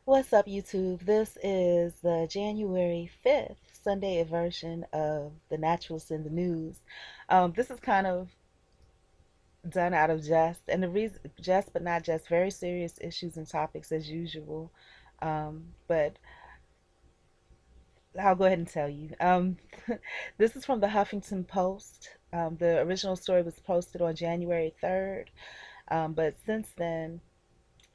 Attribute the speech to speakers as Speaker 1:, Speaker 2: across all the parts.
Speaker 1: What's up, YouTube? This is the January 5th Sunday version of the Naturalist in the News. This is kind of done out of jest, and the reason, jest but not just, very serious issues and topics as usual. But I'll go ahead and tell you. This is from the Huffington Post. The original story was posted on January 3rd, but since then,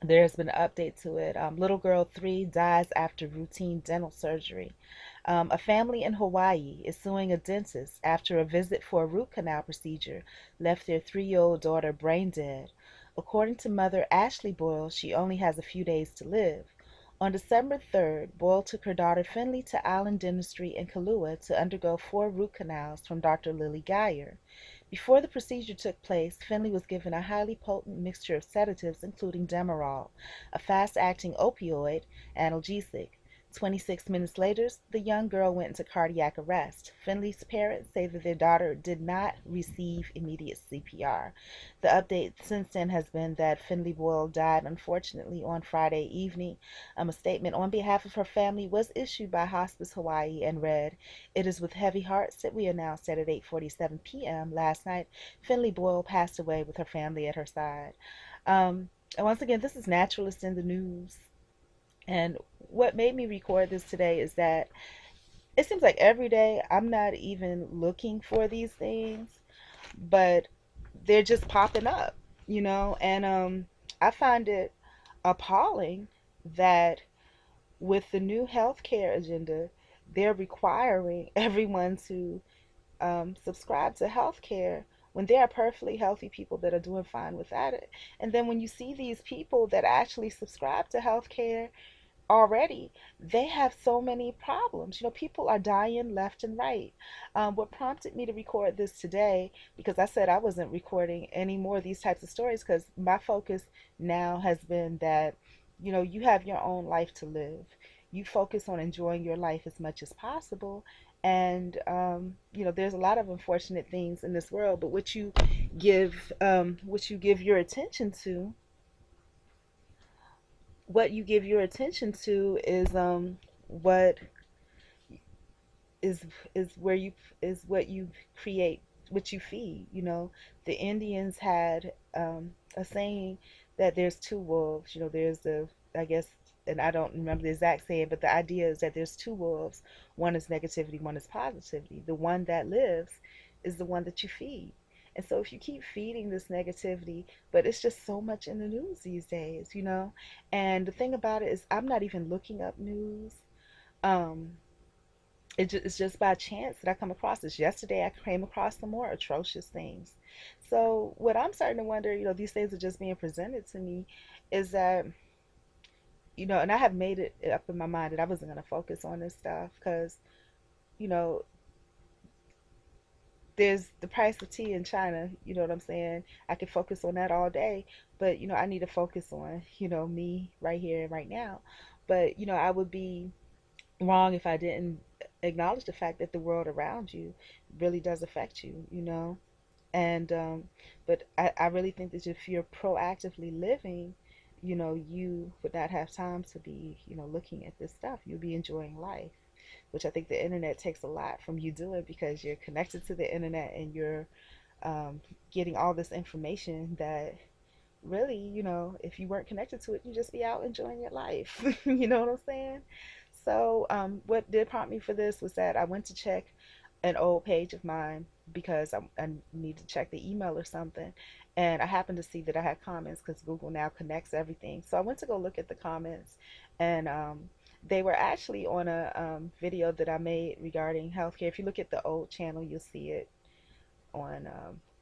Speaker 1: there's been an update to it. Little girl 3 dies after routine dental surgery. A family in Hawaii is suing a dentist after a visit for a root canal procedure left their 3-year-old daughter brain dead. According to mother Ashley Boyle, she only has a few days to live. On December 3rd, Boyle took her daughter Finley to Island Dentistry in Kailua to undergo 4 root canals from Dr. Lily Geyer. Before the procedure took place, Finley was given a highly potent mixture of sedatives, including Demerol, a fast-acting opioid analgesic. 26 minutes later, the young girl went into cardiac arrest. Finley's parents say that their daughter did not receive immediate CPR. The update since then has been that Finley Boyle died unfortunately on Friday evening. A statement on behalf of her family was issued by Hospice Hawaii and read, "It is with heavy hearts that we announce that at 8:47 p.m. last night, Finley Boyle passed away with her family at her side." And once again, this is Naturalist in the News. And what made me record this today is that it seems like every day I'm not even looking for these things, but they're just popping up, And I find it appalling that with the new healthcare agenda, they're requiring everyone to subscribe to healthcare when there are perfectly healthy people that are doing fine without it. And then when you see these people that actually subscribe to healthcare already, they have so many problems. People are dying left and right. What prompted me to record this today, because I said I wasn't recording any more of these types of stories, because my focus now has been that, you have your own life to live. You focus on enjoying your life as much as possible. And, there's a lot of unfortunate things in this world, but what you give your attention to what is where you is what you create, what you feed. The Indians had a saying that there's two wolves. There's the, I guess, and I don't remember the exact saying, but the idea is that there's two wolves. One is negativity, one is positivity. The one that lives is the one that you feed. And so if you keep feeding this negativity, but it's just so much in the news these days. And the thing about it is, I'm not even looking up news. Um, it's just by chance that I come across this. Yesterday, I came across some more atrocious things. So what I'm starting to wonder, these things are just being presented to me, is that, and I have made it up in my mind that I wasn't going to focus on this stuff because, you know, there's the price of tea in China. You know what I'm saying? I could focus on that all day, but, I need to focus on, me right here and right now. But, I would be wrong if I didn't acknowledge the fact that the world around you really does affect you. And but I really think that if you're proactively living, you would not have time to be, looking at this stuff. You'll be enjoying life, which I think the internet takes a lot from you doing, because you're connected to the internet and you're getting all this information that really, if you weren't connected to it, you just be out enjoying your life. You know what I'm saying? So, what did prompt me for this was that I went to check an old page of mine because I need to check the email or something. And I happened to see that I had comments because Google now connects everything. So I went to go look at the comments, and they were actually on a video that I made regarding healthcare. If you look at the old channel, you'll see it on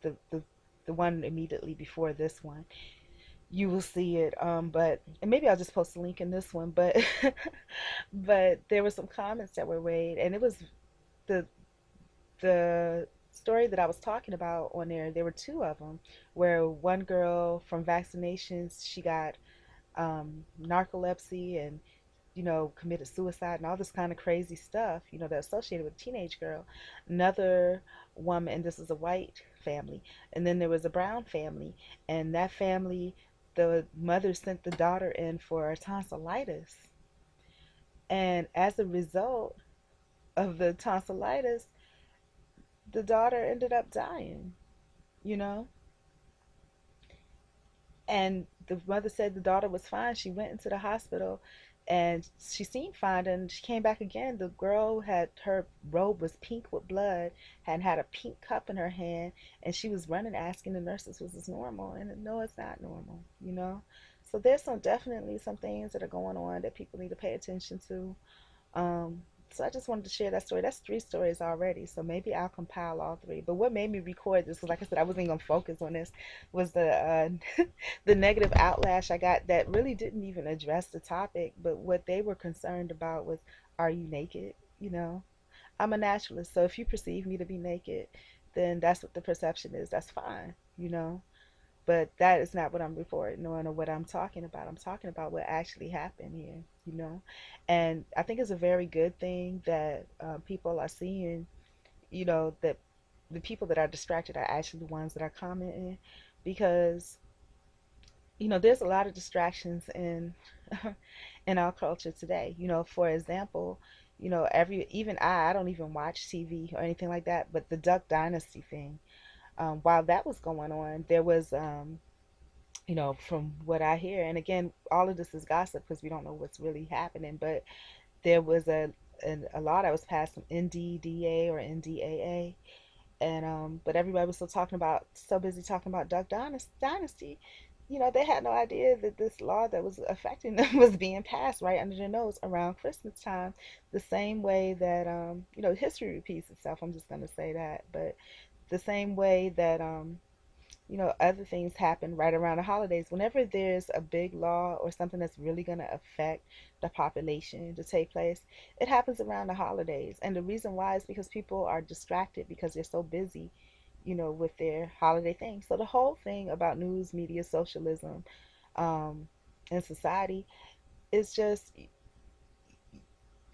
Speaker 1: the one immediately before this one. You will see it. But and maybe I'll just post a link in this one. But but there were some comments that were made, and it was the the story that I was talking about on there. There were two of them, where one girl from vaccinations, she got narcolepsy and committed suicide and all this kind of crazy stuff, that's associated with a teenage girl. Another woman, and this is a white family, and then there was a brown family, and that family, the mother sent the daughter in for tonsillitis. And as a result of the tonsillitis, the daughter ended up dying, you know? And the mother said the daughter was fine. She went into the hospital and she seemed fine. And she came back again. The girl had her robe was pink with blood, had a pink cup in her hand, and she was running asking the nurses, was this normal? And no, it's not normal, you know? So there's definitely some things that are going on that people need to pay attention to. So I just wanted to share that story. That's three stories already. So maybe I'll compile all three. But what made me record this, because like I said, I wasn't even gonna focus on this, was the negative outlash I got that really didn't even address the topic. But what they were concerned about was, are you naked? You know, I'm a naturalist, so if you perceive me to be naked, then that's what the perception is. That's fine. You know, but that is not what I'm reporting on or what I'm talking about. I'm talking about what actually happened here, you know? And I think it's a very good thing that people are seeing, you know, that the people that are distracted are actually the ones that are commenting because, you know, there's a lot of distractions in in our culture today. You know, for example, you know, even I don't even watch TV or anything like that, but the Duck Dynasty thing, while that was going on, there was you know, from what I hear, and again, all of this is gossip because we don't know what's really happening, but there was a law that was passed from NDDA or NDAA, and but everybody was still talking about, so busy talking about Duck Dynasty. You know, they had no idea that this law that was affecting them was being passed right under their nose around Christmas time, the same way that you know, history repeats itself. I'm just gonna say that, but the same way that you know, other things happen right around the holidays. Whenever there's a big law or something that's really going to affect the population to take place, it happens around the holidays. And the reason why is because people are distracted because they're so busy, you know, with their holiday things. So the whole thing about news, media, socialism, um, and society is just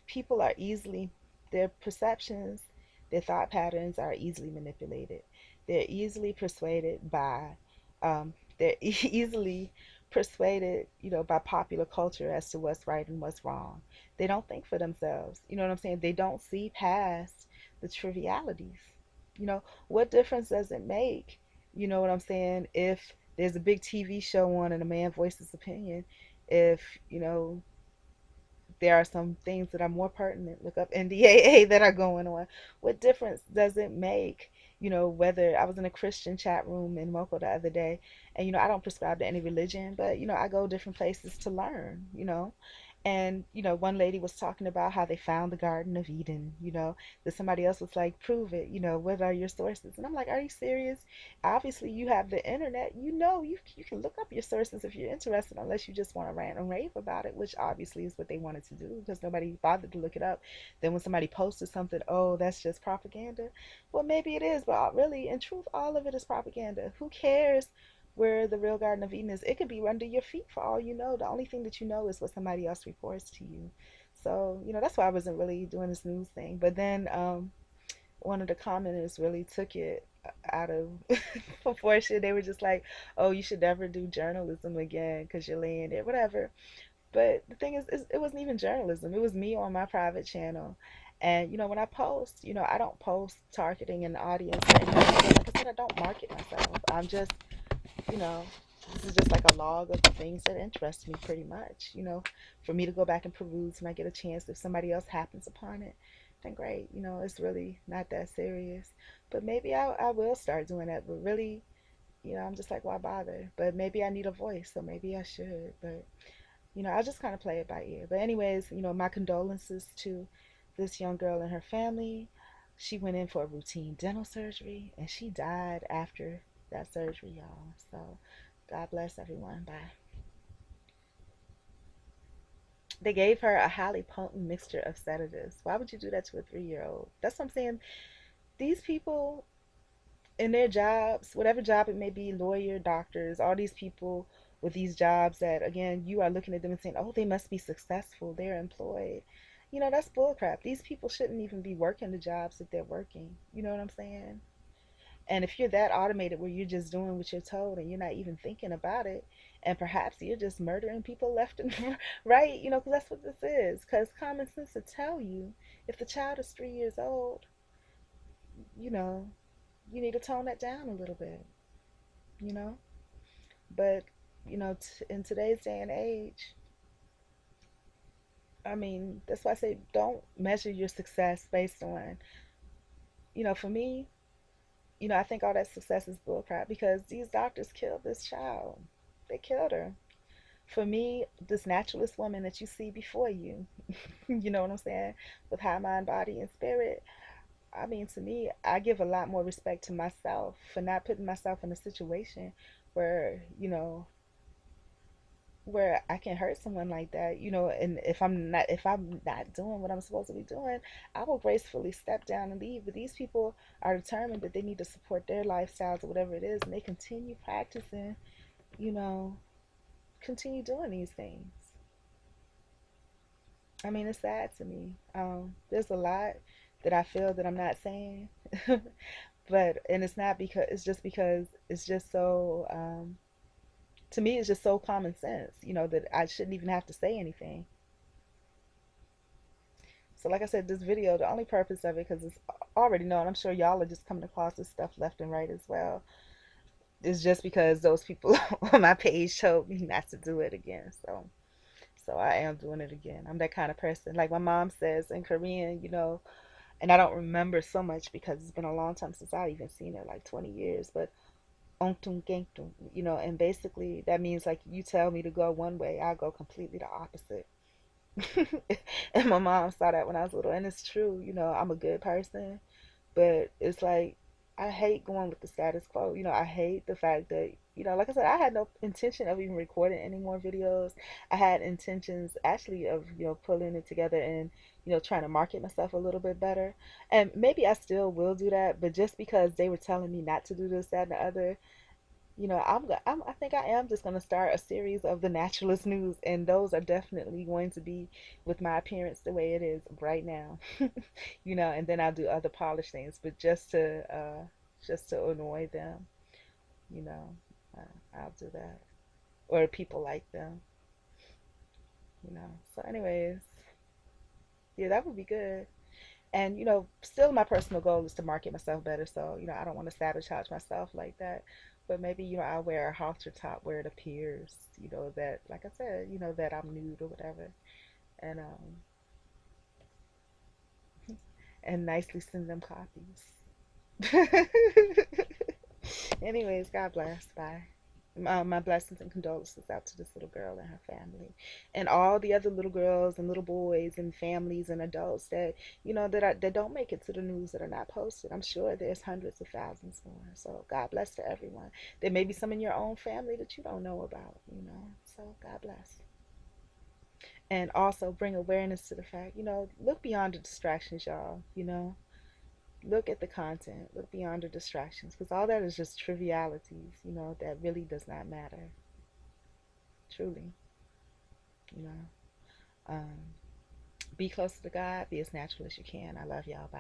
Speaker 1: people are easily, their perceptions, their thought patterns are easily manipulated. They're easily persuaded by, they're easily persuaded, you know, by popular culture as to what's right and what's wrong. They don't think for themselves. You know what I'm saying? They don't see past the trivialities. You know, what difference does it make? You know what I'm saying? If there's a big TV show on and a man voices opinion, if, you know, there are some things that are more pertinent. Look up NDAA that are going on. What difference does it make? You know, whether I was in a Christian chat room in Moco the other day, and you know, I don't prescribe to any religion, but you know, I go different places to learn, you know. And you know, one lady was talking about how they found the Garden of Eden, you know, that somebody else was like, prove it, you know, what are your sources? And I'm like, are you serious? Obviously you have the internet, you know, you can look up your sources if you're interested, unless you just want to rant and rave about it, which obviously is what they wanted to do because nobody bothered to look it up. Then when somebody posted something, oh, that's just propaganda. Well, maybe it is, but really, in truth, all of it is propaganda. Who cares where the real Garden of Eden is? It could be under your feet for all you know. The only thing that you know is what somebody else reports to you. So, you know, that's why I wasn't really doing this news thing. But then one of the commenters really took it out of proportion. They were just like, "Oh, you should never do journalism again because you're laying there, whatever." But the thing is, it wasn't even journalism. It was me on my private channel, and you know, when I post, you know, I don't post targeting an audience or anything. Like I said, I don't market myself. I'm just, you know, this is just like a log of the things that interest me pretty much, you know, for me to go back and peruse when I get a chance. If somebody else happens upon it, then great. You know, it's really not that serious. But maybe I will start doing that. But really, you know, I'm just like, why bother? But maybe I need a voice, so maybe I should. But, you know, I just kind of play it by ear. But, anyways, you know, my condolences to this young girl and her family. She went in for a routine dental surgery and she died after that surgery, y'all. So, God bless everyone. Bye. They gave her a highly potent mixture of sedatives. Why would you do that to a 3-year old? That's what I'm saying. These people in their jobs, whatever job it may be, lawyer, doctors, all these people with these jobs that, again, you are looking at them and saying, oh, they must be successful. They're employed. You know, that's bullcrap. These people shouldn't even be working the jobs that they're working. You know what I'm saying? And if you're that automated where you're just doing what you're told and you're not even thinking about it, And perhaps you're just murdering people left and right, because that's what this is. Because common sense would tell you if the child is 3 years old, you know, you need to tone that down a little bit, you know. But, in today's day and age, I mean, that's why I say don't measure your success based on, for me, I think all that success is bullcrap because these doctors killed this child. They killed her. For me, this naturalist woman that you see before you, you know what I'm saying, with high mind, body, and spirit, I mean, to me, I give a lot more respect to myself for not putting myself in a situation where, where I can hurt someone like that, and if I'm not doing what I'm supposed to be doing, I will gracefully step down and leave. But these people are determined that they need to support their lifestyles or whatever it is, and they continue practicing, you know, continue doing these things. I mean, it's sad to me. There's a lot that I feel that I'm not saying, but and it's not because it's just because it's just so to me it's just so common sense, that I shouldn't even have to say anything. So, like I said, this video, the only purpose of it, because it's already known, I'm sure y'all are just coming across this stuff left and right as well, is just because those people on my page told me not to do it again. So I am doing it again. I'm that kind of person. Like my mom says in Korean, and I don't remember so much because it's been a long time since I even seen it, like 20 years, but ongtung gengtung, and basically that means like you tell me to go one way, I'll go completely the opposite. And my mom saw that when I was little, and it's true. I'm a good person, but it's like I hate going with the status quo. I hate the fact that, like I said, I had no intention of even recording any more videos. I had intentions actually of, pulling it together and, trying to market myself a little bit better. And maybe I still will do that, but just because they were telling me not to do this, that, and the other, I think I am just gonna start a series of the Naturalist news, and those are definitely going to be with my appearance the way it is right now, and then I'll do other polished things, but just to annoy them, you know, I'll do that, or people like them. So, anyways, yeah, that would be good. And still my personal goal is to market myself better, so I don't want to sabotage myself like that. But maybe I'll wear a halter top where it appears that, like I said, that I'm nude or whatever, and and nicely send them copies. Anyways, God bless. Bye. My blessings and condolences out to this little girl and her family, and all the other little girls and little boys and families and adults that that don't make it to the news, that are not posted. I'm sure there's hundreds of thousands more. So God bless to everyone. There may be some in your own family that you don't know about. So God bless. And also bring awareness to the fact, look beyond the distractions, y'all. Look at the content, look beyond the distractions, because all that is just trivialities, that really does not matter, truly. you know um, be close to God, be as natural as you can. I love y'all. Bye.